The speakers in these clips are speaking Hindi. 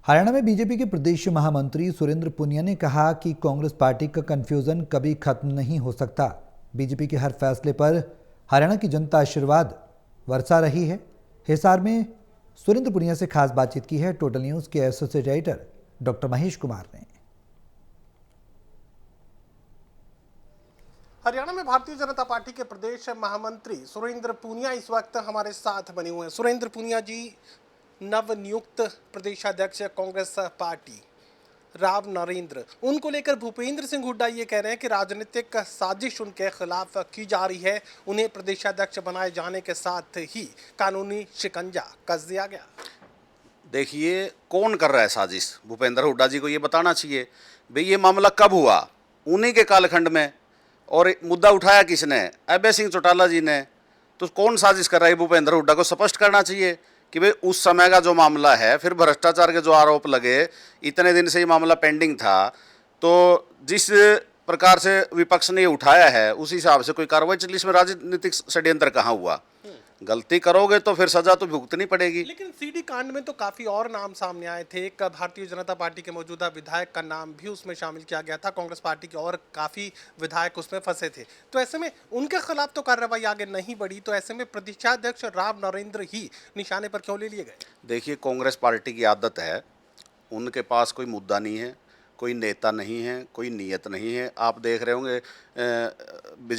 हरियाणा में बीजेपी के प्रदेश महामंत्री सुरेंद्र पुनिया ने कहा कि कांग्रेस पार्टी का कंफ्यूजन कभी खत्म नहीं हो सकता। बीजेपी के हर फैसले पर हरियाणा की जनता आशीर्वाद बरसा रही है। हिसार में सुरेंद्र पुनिया से खास बातचीत की है टोटल न्यूज के associate editor doctor Mahesh Kumar ने। हरियाणा में भारतीय जनता पार्टी के प्रदेश महामंत्री सुरेंद्र पुनिया इस वक्त हमारे साथ बने हुए हैं। सुरेंद्र पुनिया जी नवनियुक्त प्रदेशाध्यक्ष कांग्रेस पार्टी राव नरेंद्र, उनको लेकर भूपेंद्र सिंह हुड्डा ये कह रहे हैं कि राजनीतिक साजिश उनके खिलाफ की जा रही है। उन्हें प्रदेशाध्यक्ष बनाए जाने के साथ ही कानूनी शिकंजा कस दिया गया। देखिए, कौन कर रहा है साजिश? भूपेंद्र हुड्डा जी को ये बताना चाहिए भाई ये मामला कब हुआ, उन्हीं के कालखंड में, और मुद्दा उठाया किसने? अभय सिंह चौटाला जी ने। तो कौन साजिश कर रहा है? भूपेंद्र हुड्डा को स्पष्ट करना चाहिए कि भाई उस समय का जो मामला है, फिर भ्रष्टाचार के जो आरोप लगे, इतने दिन से ये मामला पेंडिंग था, तो जिस प्रकार से विपक्ष ने ये उठाया है उस हिसाब से कोई कार्रवाई चली। इसमें राजनीतिक षड्यंत्र कहाँ हुआ? गलती करोगे तो फिर सजा तो भुगतनी पड़ेगी। लेकिन सीडी कांड में तो काफी और नाम सामने आए थे। एक भारतीय जनता पार्टी के मौजूदा विधायक का नाम भी उसमें शामिल किया गया था। कांग्रेस पार्टी के और काफी विधायक उसमें फंसे थे। तो ऐसे में उनके खिलाफ तो कार्रवाई आगे नहीं बढ़ी, तो ऐसे में प्रदेशाध्यक्ष राव नरेंद्र ही निशाने पर क्यों ले लिए गए? देखिए, कांग्रेस पार्टी की आदत है, उनके पास कोई मुद्दा नहीं है, कोई नेता नहीं है, कोई नीयत नहीं है। आप देख रहे होंगे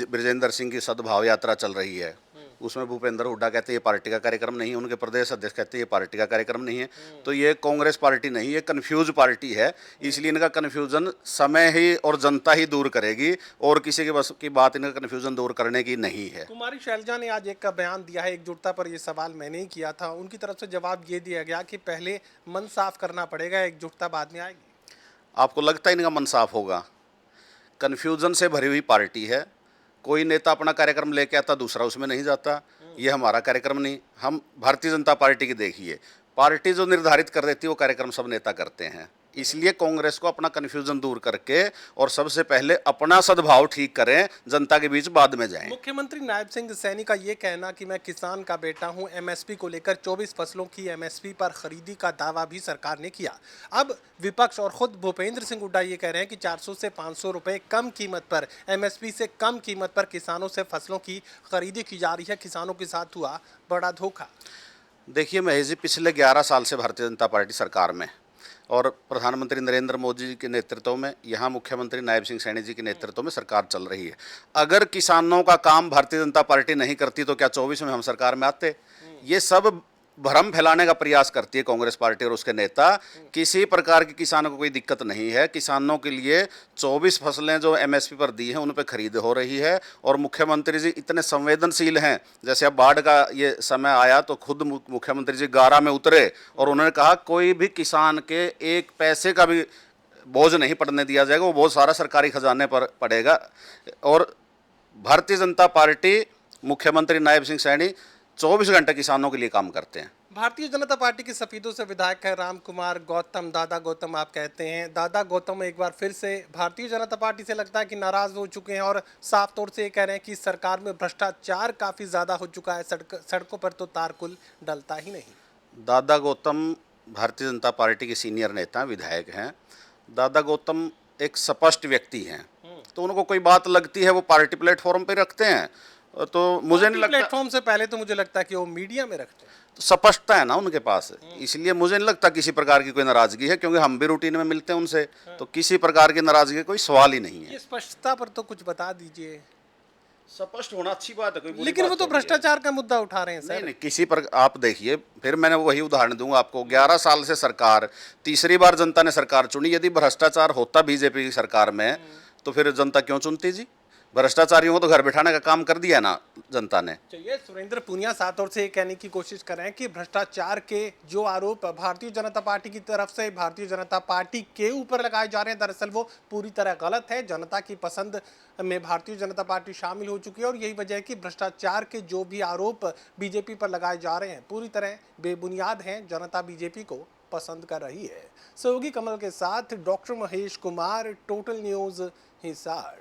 ब्रजेंद्र सिंह की सद्भाव यात्रा चल रही है, उसमें भूपेंद्र हुड्डा कहते हैं ये पार्टी का कार्यक्रम नहीं है, उनके प्रदेश अध्यक्ष कहते हैं ये पार्टी का कार्यक्रम नहीं है। तो ये कांग्रेस पार्टी नहीं, ये कन्फ्यूज पार्टी है। इसलिए इनका कन्फ्यूजन समय ही और जनता ही दूर करेगी, और किसी के बस की बात इनका कन्फ्यूजन दूर करने की नहीं है। कुमारी शैलजा ने आज एक बयान दिया है एकजुटता पर। ये सवाल मैंने ही किया था, उनकी तरफ से जवाब ये दिया गया कि पहले मन साफ करना पड़ेगा, एकजुटता बाद में आएगी। आपको लगता है इनका मन साफ होगा? कन्फ्यूजन से भरी हुई पार्टी है। कोई नेता अपना कार्यक्रम लेके आता, दूसरा उसमें नहीं जाता। ये हमारा कार्यक्रम नहीं। हम भारतीय जनता पार्टी की देखिए, पार्टी जो निर्धारित कर देती है वो कार्यक्रम सब नेता करते हैं। इसलिए कांग्रेस को अपना कन्फ्यूजन दूर करके और सबसे पहले अपना सद्भाव ठीक करें, जनता के बीच बाद में जाएं। मुख्यमंत्री नायब सिंह सैनी का ये कहना कि मैं किसान का बेटा हूं, एमएसपी को लेकर 24 फसलों की एमएसपी पर खरीदी का दावा भी सरकार ने किया। अब विपक्ष और खुद भूपेंद्र सिंह हुड्डा ये कह रहे हैं कि 400 से 500 रुपए कम कीमत पर, एमएसपी से कम कीमत पर किसानों से फसलों की खरीदी की जा रही है। किसानों के साथ हुआ बड़ा धोखा। देखिए महेश जी, पिछले 11 साल से भारतीय जनता पार्टी सरकार में, और प्रधानमंत्री नरेंद्र मोदी जी के नेतृत्व में, यहाँ मुख्यमंत्री नायब सिंह सैनी जी के नेतृत्व में सरकार चल रही है। अगर किसानों का काम भारतीय जनता पार्टी नहीं करती तो क्या 24 में हम सरकार में आते? ये सब भ्रम फैलाने का प्रयास करती है कांग्रेस पार्टी और उसके नेता। किसी प्रकार की किसानों को कोई दिक्कत नहीं है। किसानों के लिए 24 फसलें जो एमएसपी पर दी हैं उन पर खरीद हो रही है, और मुख्यमंत्री जी इतने संवेदनशील हैं। जैसे अब बाढ़ का ये समय आया तो खुद मुख्यमंत्री जी गारा में उतरे और उन्होंने कहा कोई भी किसान के एक पैसे का भी बोझ नहीं पड़ने दिया जाएगा, वो बोझ सारा सरकारी खजाने पर पड़ेगा। और भारतीय जनता पार्टी, मुख्यमंत्री नायब सिंह सैनी 24 घंटे किसानों के लिए काम करते हैं। भारतीय जनता पार्टी के सफीदों से विधायक है राम कुमार गौतम, दादा गौतम आप कहते हैं। दादा गौतम एक बार फिर से भारतीय जनता पार्टी से लगता है कि नाराज हो चुके हैं और साफ तौर से ये कह रहे हैं कि सरकार में भ्रष्टाचार काफी ज्यादा हो चुका है, सड़कों पर तो तारकुल डलता ही नहीं। दादा गौतम भारतीय जनता पार्टी के सीनियर नेता विधायक हैं। दादा गौतम एक स्पष्ट व्यक्ति हैं, तो उनको कोई बात लगती है वो पार्टी प्लेटफॉर्म पे रखते हैं। तो मुझे नहीं लगता, प्लेटफॉर्म से पहले तो मुझे लगता है कि वो मीडिया में रखते हैं। तो स्पष्टता है ना उनके पास, इसलिए मुझे नहीं लगता किसी प्रकार की कोई नाराजगी है, क्योंकि हम भी रूटीन में मिलते हैं उनसे। तो किसी प्रकार की नाराजगी का कोई सवाल ही नहीं है। ये स्पष्टता पर तो कुछ बता दीजिए। स्पष्ट होना अच्छी बात है, कोई बुरी लेकिन बात वो तो थोड़ी है। भ्रष्टाचार का मुद्दा उठा रहे हैं सर। नहीं, किसी पर आप देखिए, फिर मैंने वही उदाहरण दूंगा आपको। 11 साल से सरकार, तीसरी बार जनता ने सरकार चुनी। यदि भ्रष्टाचार होता बीजेपी की सरकार में तो फिर जनता क्यों चुनती जी? भ्रष्टाचारियों को तो घर बिठाने का काम कर दिया ना जनता ने। चाहिए सुरेंद्र पुनिया साफ तौर से ये कहने की कोशिश कर रहे हैं कि भ्रष्टाचार के जो आरोप भारतीय जनता पार्टी की तरफ से भारतीय जनता पार्टी के ऊपर लगाए जा रहे हैं, दरअसल वो पूरी तरह गलत है। जनता की पसंद में भारतीय जनता पार्टी शामिल हो चुकी है, और यही वजह है कि भ्रष्टाचार के जो भी आरोप बीजेपी पर लगाए जा रहे हैं पूरी तरह बेबुनियाद हैं। जनता बीजेपी को पसंद कर रही है। सहयोगी कमल के साथ doctor Mahesh Kumar, total news Hisar.